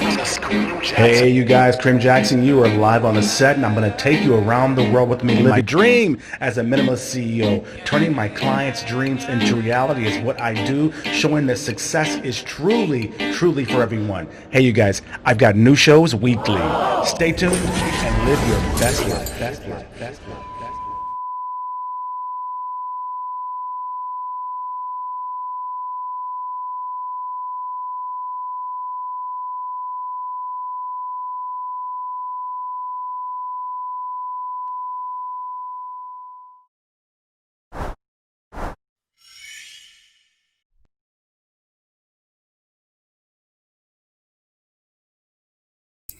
Hey, you guys, Krim Jackson, you are live on the set, and I'm going to take you around the world with me. My dream as a minimalist CEO, turning my clients' dreams into reality is what I do, showing that success is truly, truly for everyone. Hey, you guys, I've got new shows weekly. Stay tuned and live your best life.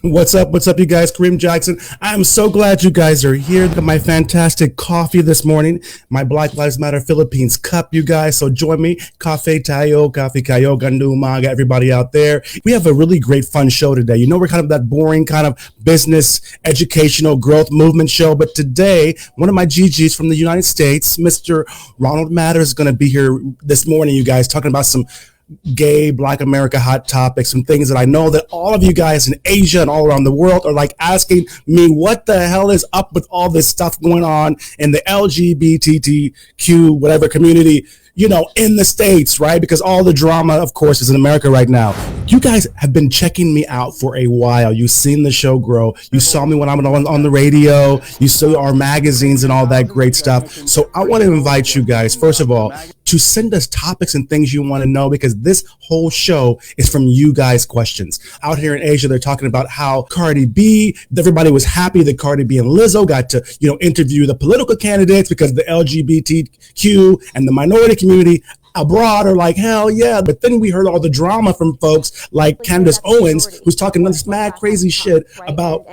What's up? What's up, you guys? Kareem Jackson. I'm so glad you guys are here. Got my fantastic coffee this morning, my Black Lives Matter Philippines cup, you guys. So join me. Cafe Tayo, Cafe Kayo, Gandu Maga, everybody out there. We have a really great, fun show today. You know, we're kind of that boring kind of business, educational, growth movement show. But today, one of my GGs from the United States, Mr. Ronald Matters, is going to be here this morning, you guys, talking about some gay Black America hot topics, some things that I know that all of you guys in Asia and all around the world are like asking me, what the hell is up with all this stuff going on in the LGBTQ whatever community, you know, in the States, right? Because all the drama, of course, is in America right now. You guys have been checking me out for a while. You've seen the show grow. You saw me when I'm on the radio. You saw our magazines and all that great stuff. So I want to invite you guys, first of all, to send us topics and things you want to know, because this whole show is from you guys' questions. Out here in Asia, they're talking about how Cardi B, everybody was happy that Cardi B and Lizzo got to, you know, interview the political candidates because the LGBTQ and the minority community abroad are like, hell yeah. But then we heard all the drama from folks like Candace Owens, who's talking this mad crazy shit about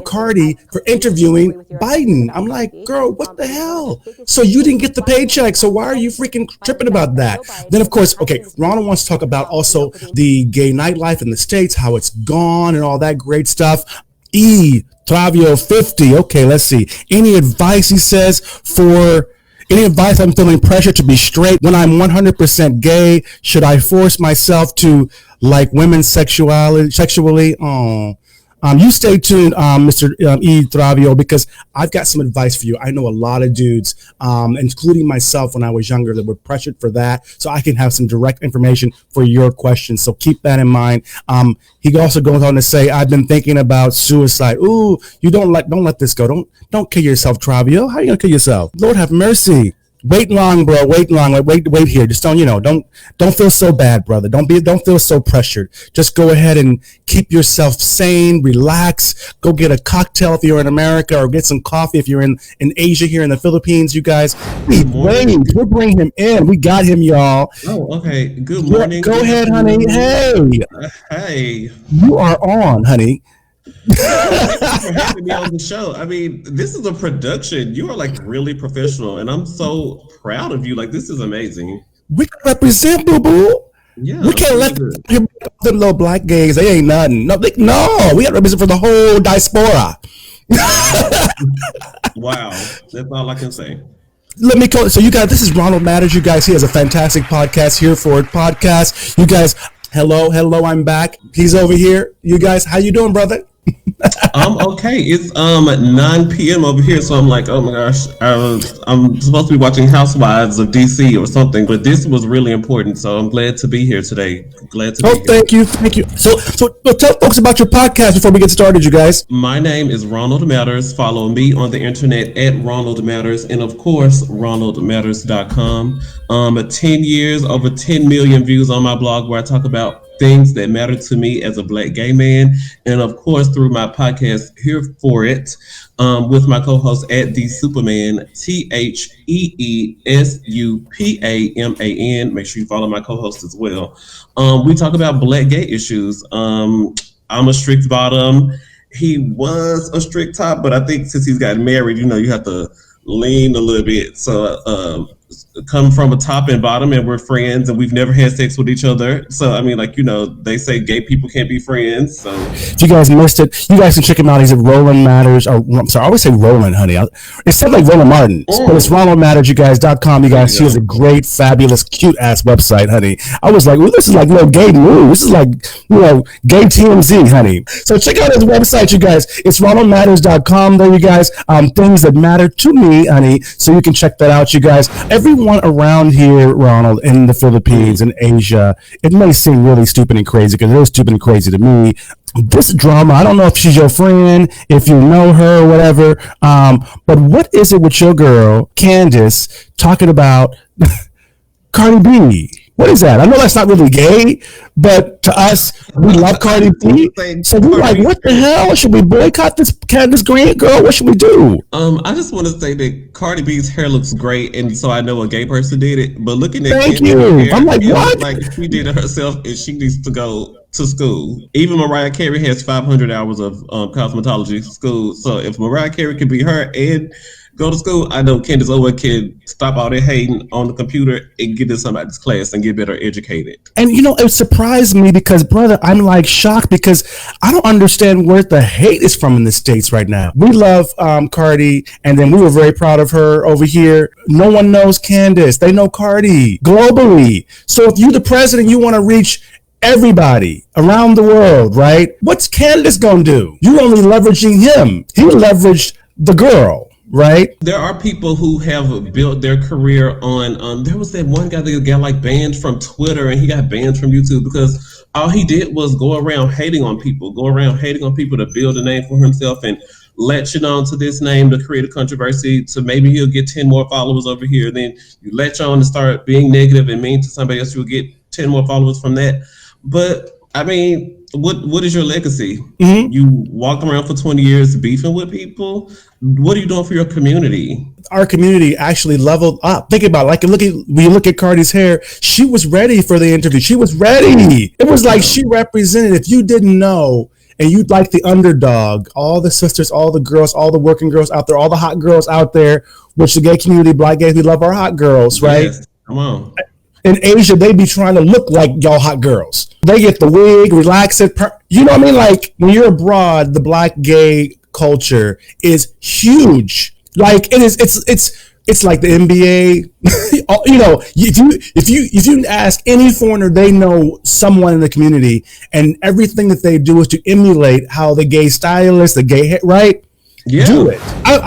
Cardi for interviewing Biden. I'm like, girl, what the hell? So you didn't get the paycheck, so why are you freaking tripping about that? Then of course, okay, Ronald wants to talk about also the gay nightlife in the States, how it's gone and all that great stuff. Travio 50. Okay, let's see. Any advice, he says, any advice? I'm feeling pressure to be straight when I'm 100% gay. Should I force myself to like women sexually? Oh, you stay tuned, Mr. Travio, because I've got some advice for you. I know a lot of dudes, including myself when I was younger, that were pressured for that. So I can have some direct information for your questions. So keep that in mind. He also goes on to say, I've been thinking about suicide. Ooh, you don't let this go. Don't kill yourself, Travio. How are you gonna kill yourself? Lord have mercy. Wait long, bro. Wait long. Wait here. Just don't feel so bad, brother. Don't feel so pressured. Just go ahead and keep yourself sane, relax. Go get a cocktail if you're in America, or get some coffee if you're in Asia, here in the Philippines, you guys. We'll bring him in. We got him, y'all. Oh, okay. Good morning. Go ahead, honey. Hey. You are on, honey. Thank you for having me on the show. I mean, this is a production. You are like really professional, and I'm so proud of you. Like, this is amazing. We can represent, boo boo. Yeah, we can't let them little black gays. They ain't nothing. No, we got to represent for the whole diaspora. Wow, that's all I can say. Let me go. So you guys, this is Ronald Matters. You guys, he has a fantastic podcast here for a podcast. You guys, hello, I'm back. He's over here. You guys, how you doing, brother? I'm okay. It's 9 p.m. over here, so I'm like, oh my gosh, I'm supposed to be watching Housewives of DC or something, but this was really important, so I'm glad to be here today. Glad to be here. Thank you. So tell folks about your podcast before we get started, you guys. My name is Ronald Matters. Follow me on the internet at Ronald Matters, and of course, RonaldMatters.com. 10 years, over 10 million views on my blog, where I talk about things that matter to me as a Black gay man, and of course through my podcast Here For It, with my co-host at The Superman, TheEeSupaman. Make sure you follow my co-host as well. We talk about Black gay issues. I'm a strict bottom. He was a strict top, but I think since he's gotten married, you know, you have to lean a little bit. So come from a top and bottom, and we're friends, and we've never had sex with each other. So I mean, like, they say gay people can't be friends. So if you guys missed it, you guys can check him out. He's at Roland Matters. Or I'm sorry, I always say Roland, honey. It sounds like Roland Martin, but it's RonaldMatters.com. You guys, he has a great, fabulous, cute ass website, honey. I was like, well, this is like gay news. This is like gay TMZ, honey. So check out his website, you guys. It's RonaldMatters.com. There, you guys. Things that matter to me, honey. So you can check that out, you guys. Everyone around here, Ronald, in the Philippines and Asia, it may seem really stupid and crazy because it is stupid and crazy to me. This drama, I don't know if she's your friend, if you know her or whatever, but what is it with your girl, Candace, talking about Cardi B? What is that? I know that's not really gay, but to us, we love Cardi B. So we're like, what the hell? Should we boycott this Candace Green girl? What should we do? I just want to say that Cardi B's hair looks great, and so I know a gay person did it. But looking at Thank you. Hair, I'm like, what? Like she did it herself, and she needs to go to school. Even Mariah Carey has 500 hours of cosmetology school. So if Mariah Carey can be her and go to school, I know Candace Owen can stop all that hating on the computer and get in somebody's class and get better educated. And it surprised me because, brother, I'm like shocked because I don't understand where the hate is from in the States right now. We love Cardi, and then we were very proud of her over here. No one knows Candace. They know Cardi globally. So if you're the president, you want to reach everybody around the world, right? What's Candace gonna do? You're only leveraging him. He leveraged the girl. Right. There are people who have built their career on. There was that one guy that got like banned from Twitter, and he got banned from YouTube because all he did was go around hating on people to build a name for himself and latching on to this name to create a controversy. So maybe he'll get 10 more followers over here. Then you latch on to start being negative and mean to somebody else. You'll get 10 more followers from that. But I mean, what is your legacy? Mm-hmm. You walked around for 20 years beefing with people. What are you doing for your community? Our community actually leveled up. Think about it. When you look at Cardi's hair, she was ready for the interview. She was ready. It was like she represented. If you didn't know and you'd like the underdog, all the sisters, all the girls, all the working girls out there, all the hot girls out there, which the gay community, black gays, we love our hot girls, right? Yes. Come on. In Asia, they be trying to look like y'all hot girls. They get the wig, relax it. You know what I mean? Like when you're abroad, the black gay culture is huge. Like it is. It's like the NBA. If you ask any foreigner, they know someone in the community, and everything that they do is to emulate how the gay stylist, the gay right. Yeah. Do it.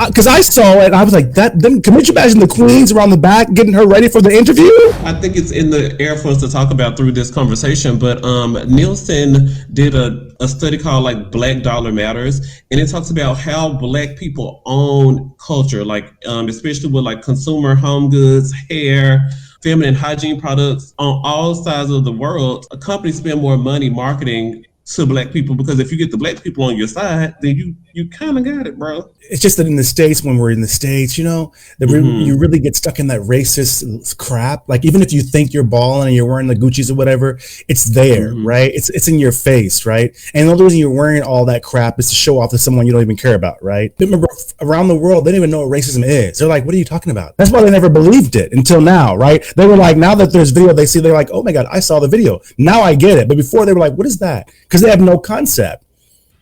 Because I saw it and I was like, can you imagine the queens around the back getting her ready for the interview? I think it's in the air for us to talk about through this conversation, but Nielsen did a study called like Black Dollar Matters, and it talks about how black people own culture, like especially with like consumer home goods, hair, feminine hygiene products on all sides of the world. A company spend more money marketing to black people because if you get the black people on your side, then you kind of got it, bro. It's just that in the States, when we're in the States, you really get stuck in that racist crap. Like even if you think you're balling and you're wearing the Gucci's or whatever, it's there, right? It's in your face, right? And the only reason you're wearing all that crap is to show off to someone you don't even care about, right? Remember, around the world, they don't even know what racism is. They're like, what are you talking about? That's why they never believed it until now, right? They were like, now that there's video, they're like, oh my God, I saw the video. Now I get it. But before they were like, what is that? Because they have no concept.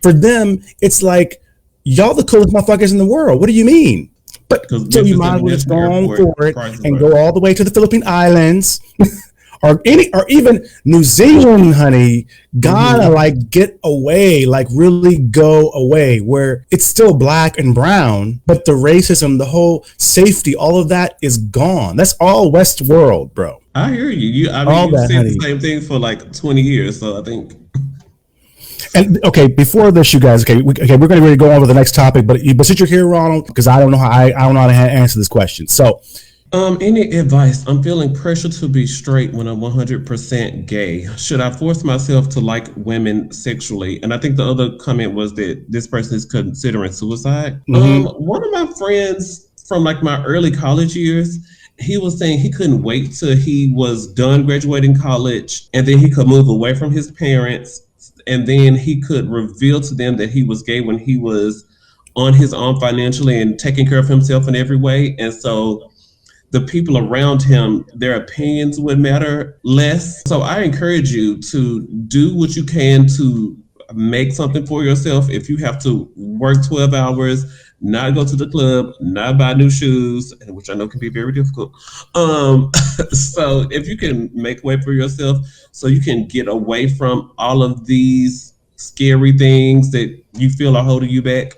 For them, it's like, y'all the coolest motherfuckers in the world. What do you mean? But so you might as well just go on for it and go all the way to the Philippine Islands or even New Zealand, honey. Gotta like get away, like really go away where it's still black and brown, but the racism, the whole safety, all of that is gone. That's all West world, bro. I hear you. You've said the same thing for like 20 years, so I think. And okay, before this, you guys, we're going to really go on to the next topic, but since you're here, Ronald, because I don't know how to answer this question. So, any advice? I'm feeling pressure to be straight when I'm 100% gay. Should I force myself to like women sexually? And I think the other comment was that this person is considering suicide. One of my friends from like my early college years, he was saying he couldn't wait till he was done graduating college and then he could move away from his parents. And then he could reveal to them that he was gay when he was on his own financially and taking care of himself in every way. And so the people around him, their opinions would matter less. So I encourage you to do what you can to make something for yourself. If you have to work 12 hours, not go to the club, not buy new shoes, which I know can be very difficult. So if you can make way for yourself so you can get away from all of these scary things that you feel are holding you back,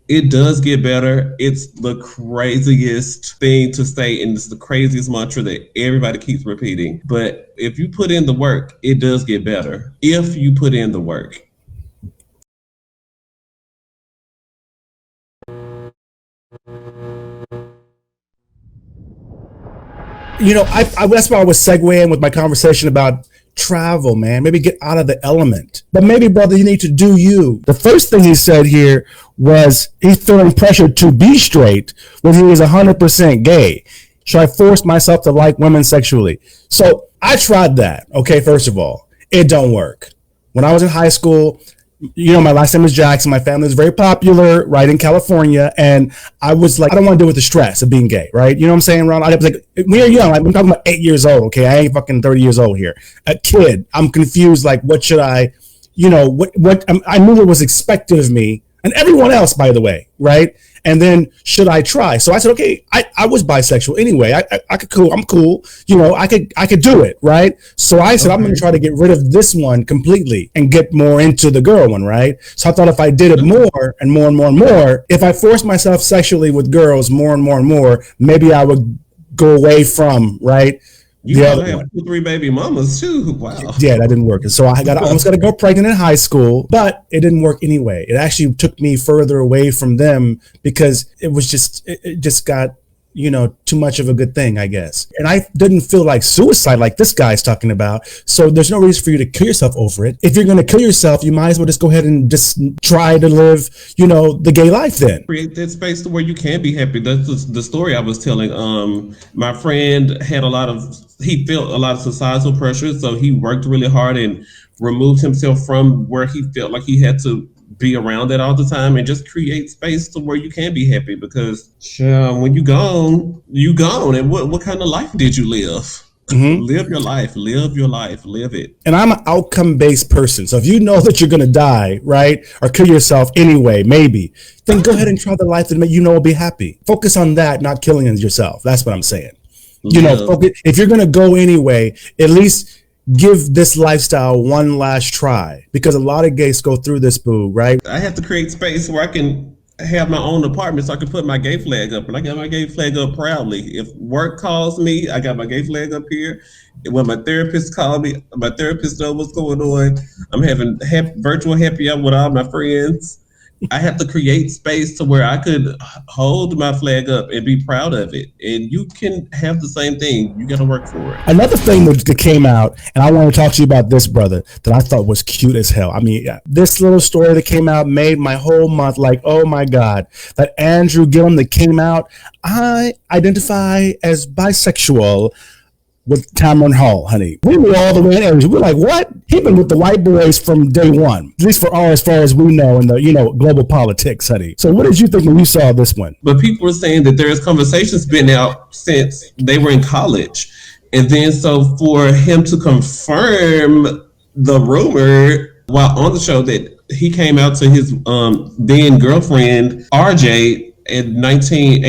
it does get better. It's the craziest thing to say, and it's the craziest mantra that everybody keeps repeating. But if you put in the work, it does get better. If you put in the work. You know, that's why I was segueing with my conversation about travel, man. Maybe get out of the element. But maybe, brother, you need to do you. The first thing he said here was he's feeling pressure to be straight when he was 100% gay. Should I force myself to like women sexually? So I tried that. Okay, first of all, it don't work. When I was in high school, you know, my last name is Jackson. My family is very popular, right, in California. And I was like, I don't want to deal with the stress of being gay, right? You know what I'm saying, Ron? I was like, when you're young, I'm talking about 8 years old, okay? I ain't fucking 30 years old here. A kid, I'm confused, like, what should I, you know, what I knew what was expected of me, and everyone else, by the way, right? And then should I try? So I said, okay, I was bisexual anyway. I could cool. I'm cool. You know, I could do it, right? So I said, okay, I'm going to try to get rid of this one completely and get more into the girl one, right? So I thought if I did it more and more and more and more, if I forced myself sexually with girls more and more and more, maybe I would go away from, right? You gotta have 2-3 baby mamas too. Wow. Yeah, that didn't work. And so I was gonna go pregnant in high school, but it didn't work anyway. It actually took me further away from them because it just got, you know, too much of a good thing, I guess. And I didn't feel like suicide like this guy's talking about. So there's no reason for you to kill yourself over it. If you're going to kill yourself, you might as well just go ahead and just try to live, you know, the gay life then. Create that space to where you can be happy. That's the story I was telling. My friend had he felt a lot of societal pressure. So he worked really hard and removed himself from where he felt like he had to be around that all the time and just create space to where you can be happy, because when you gone. And what kind of life did you live? Mm-hmm. Live your life, live it. And I'm an outcome-based person. So if you know that you're going to die, right, or kill yourself anyway, maybe, then go ahead and try the life that you know will be happy. Focus on that, not killing yourself. That's what I'm saying. You know, focus, if you're going to go anyway, at least give this lifestyle one last try, because a lot of gays go through this, boo, right? I have to create space where I can have my own apartment so I can put my gay flag up, and I got my gay flag up proudly. If work calls me, I got my gay flag up here. When my therapist called me, my therapist knows what's going on. I'm having virtual happy hour with all my friends. I have to create space to where I could hold my flag up and be proud of it. And you can have the same thing. You got to work for it. Another thing that came out, and I want to talk to you about this, brother, that I thought was cute as hell. I mean, this little story that came out made my whole month like, oh my God, that Andrew Gillum that came out, I identify as bisexual with Cameron Hall, honey. We were all the way in areas. We're like, what? He been with the white boys from day one, at least for all as far as we know in the, you know, global politics, honey. So what did you think when you saw this one? But people were saying that there's conversations been out since they were in college. And then so for him to confirm the rumor while on the show that he came out to his then girlfriend, RJ, at 19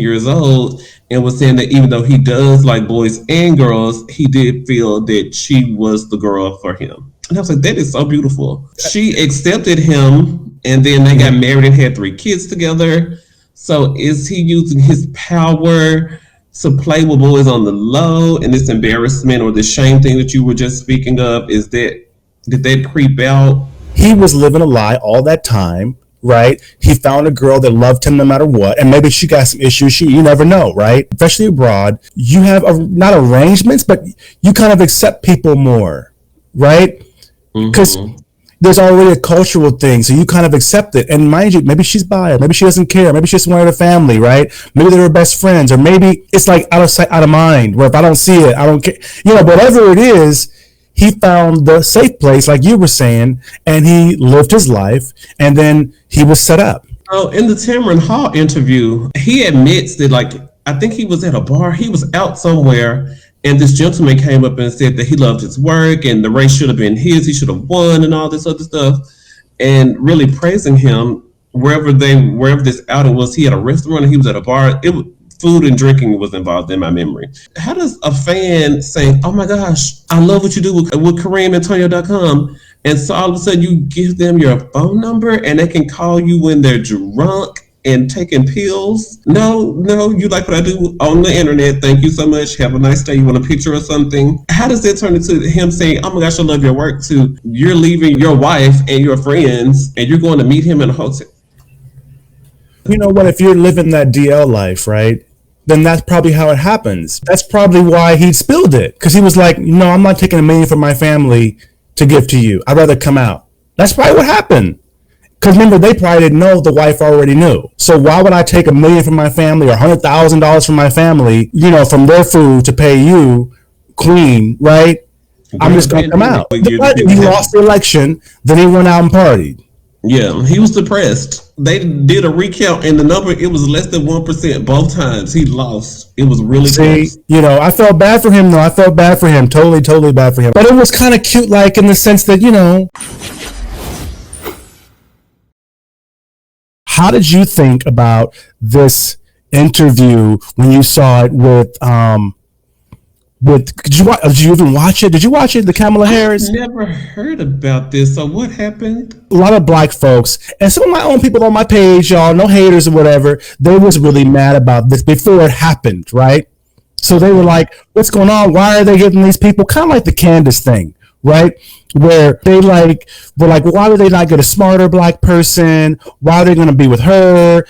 years old, and was saying that even though he does like boys and girls, he did feel that she was the girl for him. And I was like, that is so beautiful. She accepted him, and then they got married and had 3 kids together. So is he using his power to play with boys on the low, and this embarrassment or the shame thing that you were just speaking of, did that creep out? He was living a lie all that time. Right, he found a girl that loved him no matter what, and maybe she got some issues. You never know, right? Especially abroad, you have not arrangements, but you kind of accept people more, right? Because there's already a cultural thing, so you kind of accept it. And mind you, maybe she's bi, maybe she doesn't care, maybe she just wanted a family, right? Maybe they're her best friends, or maybe it's like out of sight, out of mind. Where if I don't see it, I don't care. You know, whatever it is. He found the safe place, like you were saying, and he lived his life, and then he was set up. Oh, in the Cameron Hall interview, he admits that, like, I think he was at a bar. He was out somewhere, and this gentleman came up and said that he loved his work and the race should have been his. He should have won and all this other stuff, and really praising him wherever this outing was. He had a restaurant and he was at a bar. It was food and drinking was involved in my memory. How does a fan say, "Oh my gosh, I love what you do with KareemAntonio.com," and so all of a sudden you give them your phone number and they can call you when they're drunk and taking pills? No, you like what I do on the internet. Thank you so much. Have a nice day. You want a picture or something? How does that turn into him saying, "Oh my gosh, I love your work," to you're leaving your wife and your friends and you're going to meet him in a hotel? You know what? If you're living that DL life, right, then that's probably how it happens. That's probably why he spilled it. Because he was like, "No, I'm not taking $1 million from my family to give to you. I'd rather come out." That's probably what happened. Because remember, they probably didn't know the wife already knew. So why would I take $1 million from my family or $100,000 from my family, from their food to pay you, queen, right? I'm just going to come out. But he lost the election, then he went out and partied. Yeah, he was depressed. They did a recount and the number, it was less than 1% both times. He lost. It was really close. I felt bad for him, though. I felt bad for him. Totally bad for him. But it was kind of cute, like in the sense that, how did you think about this interview when you saw it did you even watch it? Did you watch it, the Kamala Harris? I've never heard about this. So what happened? A lot of black folks and some of my own people on my page, y'all, no haters or whatever, they was really mad about this before it happened, right? So they were like, "What's going on? Why are they giving these people," kind of like the Candace thing, right? Where they were like, well, why would they not get a smarter black person? Why are they going to be with her?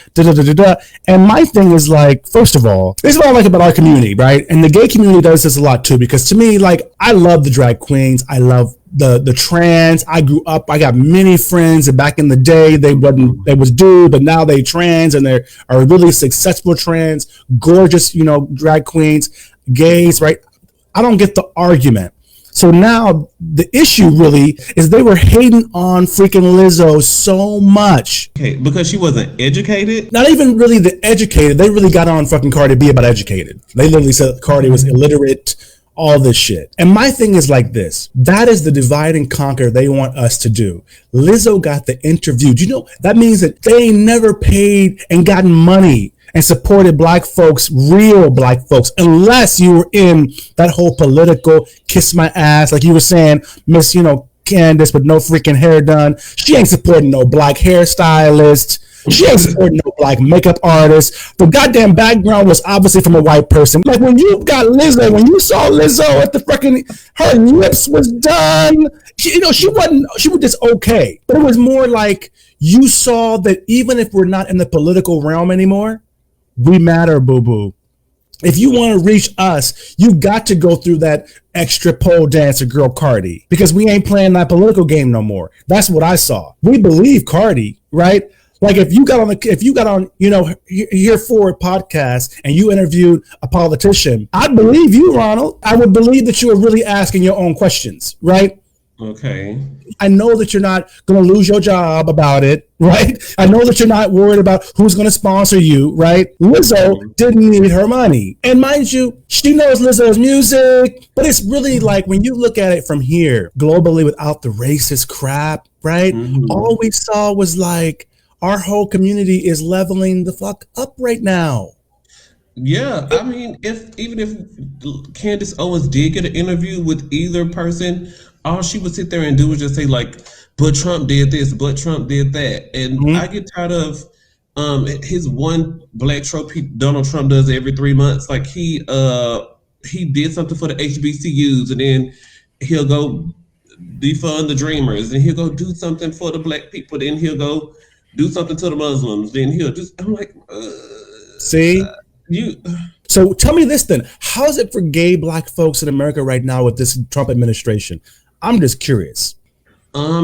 And my thing is like, first of all, this is what I like about our community, right? And the gay community does this a lot too, because to me, like, I love the drag queens. I love the trans. I grew up, I got many friends, and back in the day, they was dude, but now they trans, and they are really successful trans, gorgeous, drag queens, gays, right? I don't get the argument. So now the issue really is they were hating on freaking Lizzo so much. Okay, because she wasn't educated? Not even really the educated. They really got on fucking Cardi B about educated. They literally said Cardi was illiterate, all this shit. And my thing is like this. That is the divide and conquer they want us to do. Lizzo got the interview. Do you know, that means that they ain't never paid and gotten money and supported black folks, real black folks, unless you were in that whole political kiss my ass, like you were saying, Miss, Candace with no freaking hair done. She ain't supporting no black hairstylist. She ain't supporting no black makeup artist. The goddamn background was obviously from a white person. Like when you got Lizzo, when you saw Lizzo at the freaking, her lips was done. She was just okay. But it was more like you saw that even if we're not in the political realm anymore, we matter, boo-boo. If you want to reach us, you got to go through that extra pole dancer girl Cardi, because we ain't playing that political game no more. That's what I saw. We believe Cardi, right? Like if you got on Here Forward podcast and you interviewed a politician, I believe you, Ronald. I would believe that you are really asking your own questions, right? Okay. I know that you're not going to lose your job about it, right? I know that you're not worried about who's going to sponsor you, right? Lizzo didn't need her money. And mind you, she knows Lizzo's music, but it's really like when you look at it from here, globally without the racist crap, right? Mm-hmm. All we saw was like our whole community is leveling the fuck up right now. Yeah, I mean, even if Candace Owens did get an interview with either person, all she would sit there and do was just say like, "But Trump did this, but Trump did that," and I get tired of his one black trope Donald Trump does every 3 months. Like he did something for the HBCUs, and then he'll go defund the Dreamers, and he'll go do something for the black people, then he'll go do something to the Muslims, then he'll just. I'm like, see. So tell me this then, how is it for gay black folks in America right now with this Trump administration? I'm just curious.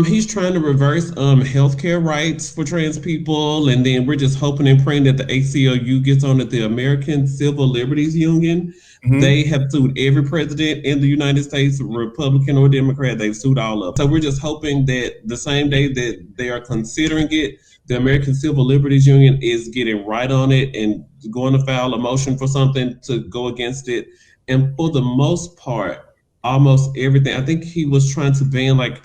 He's trying to reverse healthcare rights for trans people, and then we're just hoping and praying that the ACLU gets on at the American Civil Liberties Union. Mm-hmm. They have sued every president in the United States, Republican or Democrat. They've sued all of them. So we're just hoping that the same day that they are considering it, The American Civil Liberties Union is getting right on it and going to file a motion for something to go against it. And for the most part, almost everything. I think he was trying to ban like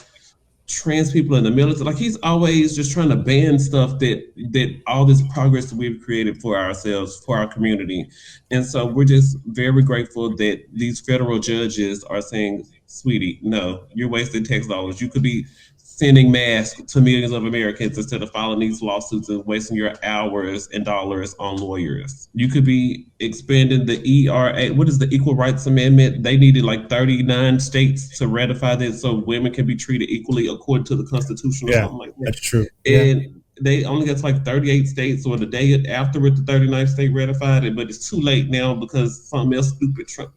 trans people in the military. Like he's always just trying to ban stuff that all this progress that we've created for ourselves, for our community. And so we're just very grateful that these federal judges are saying, sweetie, no, you're wasting tax dollars. You could be sending masks to millions of Americans instead of filing these lawsuits and wasting your hours and dollars on lawyers. You could be expanding the ERA. What is the Equal Rights Amendment? They needed like 39 states to ratify this so women can be treated equally according to the Constitution or something like that. That's true. And they only got to like 38 states, or the day after it, the 39th state ratified it, but it's too late now because something else stupid Trump.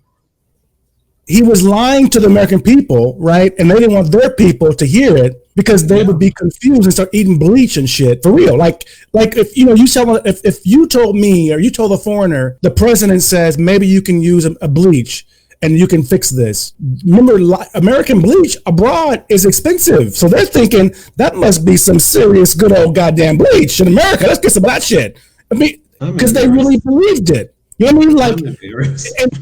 He was lying to the American people, right? And they didn't want their people to hear it because they would be confused and start eating bleach and shit for real. Like if if you told me or you told a foreigner, the president says maybe you can use a bleach and you can fix this. Remember, American bleach abroad is expensive, so they're thinking that must be some serious good old goddamn bleach in America. Let's get some of that shit. I mean, because they really believed it. You know what I mean? Like.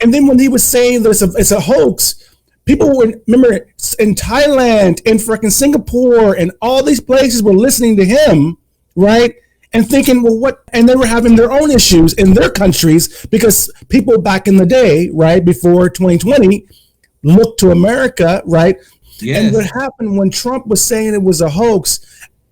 And then when he was saying that it's a hoax, people were, remember, in Thailand, in freaking Singapore, and all these places were listening to him, right? And thinking, well, what? And they were having their own issues in their countries because people back in the day, right, before 2020, looked to America, right? Yes. And what happened when Trump was saying it was a hoax,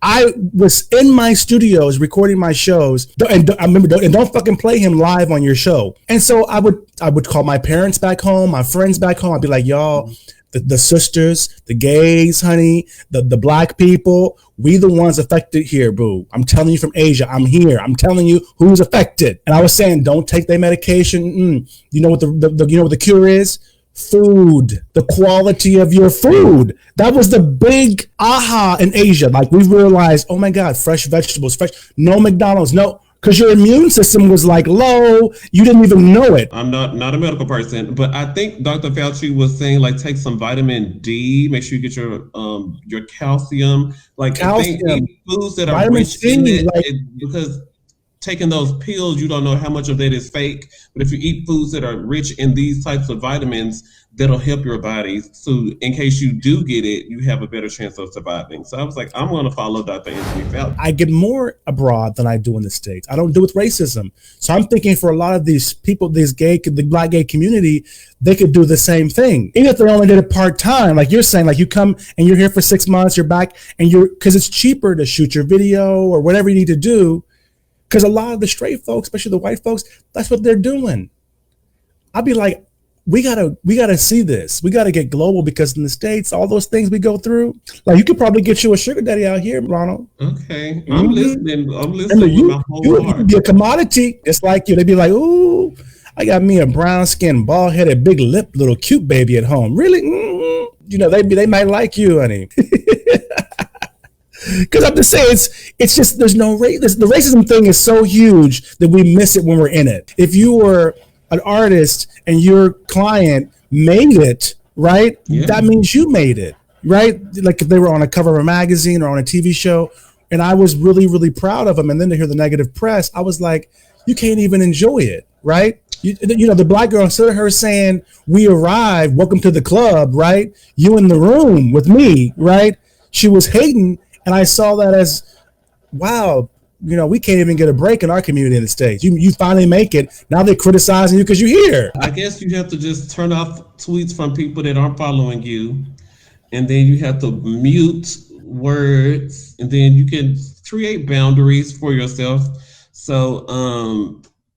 I was in my studios recording my shows, and I remember, don't fucking play him live on your show. And so I would call my parents back home, my friends back home. I'd be like, y'all, the sisters, the gays, honey, the black people, we the ones affected here, boo. I'm telling you from Asia, I'm here. I'm telling you who's affected. And I was saying, don't take their medication. You know what you know what the cure is? Food, the quality of your food. That was the big aha in Asia. Like we realized, oh my God, fresh vegetables, no McDonald's, no, because your immune system was like low. You didn't even know it. I'm not a medical person, but I think Dr. Fauci was saying like take some vitamin D, make sure you get your calcium. Like calcium. Foods that are rich in it, because taking those pills, you don't know how much of that is fake. But if you eat foods that are rich in these types of vitamins, that'll help your body. So in case you do get it, you have a better chance of surviving. So I was like, I'm going to follow Dr. Anthony Fauci. I get more abroad than I do in the States. I don't do it with racism. So I'm thinking for a lot of these people, the black gay community, they could do the same thing. Even if they only did it part-time, like you're saying, like you come and you're here for 6 months, you're back, and because it's cheaper to shoot your video or whatever you need to do. Because a lot of the straight folks, especially the white folks, that's what they're doing. I'd be like, we gotta see this. We gotta get global because in the States, all those things we go through, like you could probably get you a sugar daddy out here, Ronald. Okay, I'm listening. I'm listening with my whole heart. You could be a commodity. It's like you. They'd be like, ooh, I got me a brown skinned, bald headed, big lip, little cute baby at home. Really? Mm-hmm. You know, they might like you, honey. Because I'm just saying, it's just there's no race. The racism thing is so huge that we miss it when we're in it. If you were an artist and your client made it, right? Yeah. That means you made it, right? Like if they were on a cover of a magazine or on a TV show, and I was really, really proud of them. And then to hear the negative press, I was like, you can't even enjoy it, right? You know, the black girl, instead of her saying, we arrived, welcome to the club, right? You in the room with me, right? She was hating. And I saw that as, wow, you know, we can't even get a break in our community in the States. You finally make it. Now they're criticizing you because you're here. I guess you have to just turn off tweets from people that aren't following you. And then you have to mute words. And then you can create boundaries for yourself. So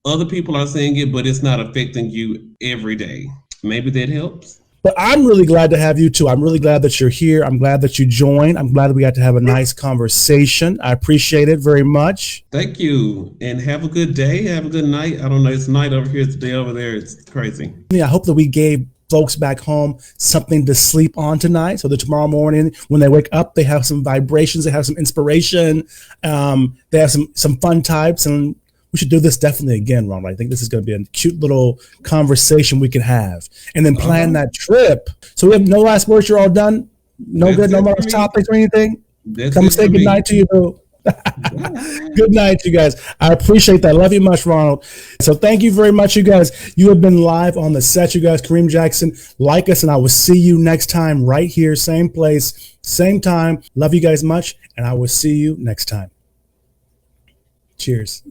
other people are saying it, but it's not affecting you every day. Maybe that helps. But I'm really glad to have you too. I'm really glad that you're here. I'm glad that you joined. I'm glad that we got to have a nice conversation. I appreciate it very much. Thank you. And have a good day. Have a good night. I don't know. It's night over here. It's day over there. It's crazy. Yeah, I hope that we gave folks back home something to sleep on tonight so that tomorrow morning when they wake up, they have some vibrations, they have some inspiration, they have some fun types, and we should do this definitely again, Ronald. I think this is going to be a cute little conversation we can have, and then plan that trip. So we have no last words. You're all done. No good. No more topics or anything. Come say good night to you, boo. Good night, you guys. I appreciate that. Love you much, Ronald. So thank you very much, you guys. You have been live on the set, you guys. Kareem Jackson, like us, and I will see you next time right here, same place, same time. Love you guys much, and I will see you next time. Cheers.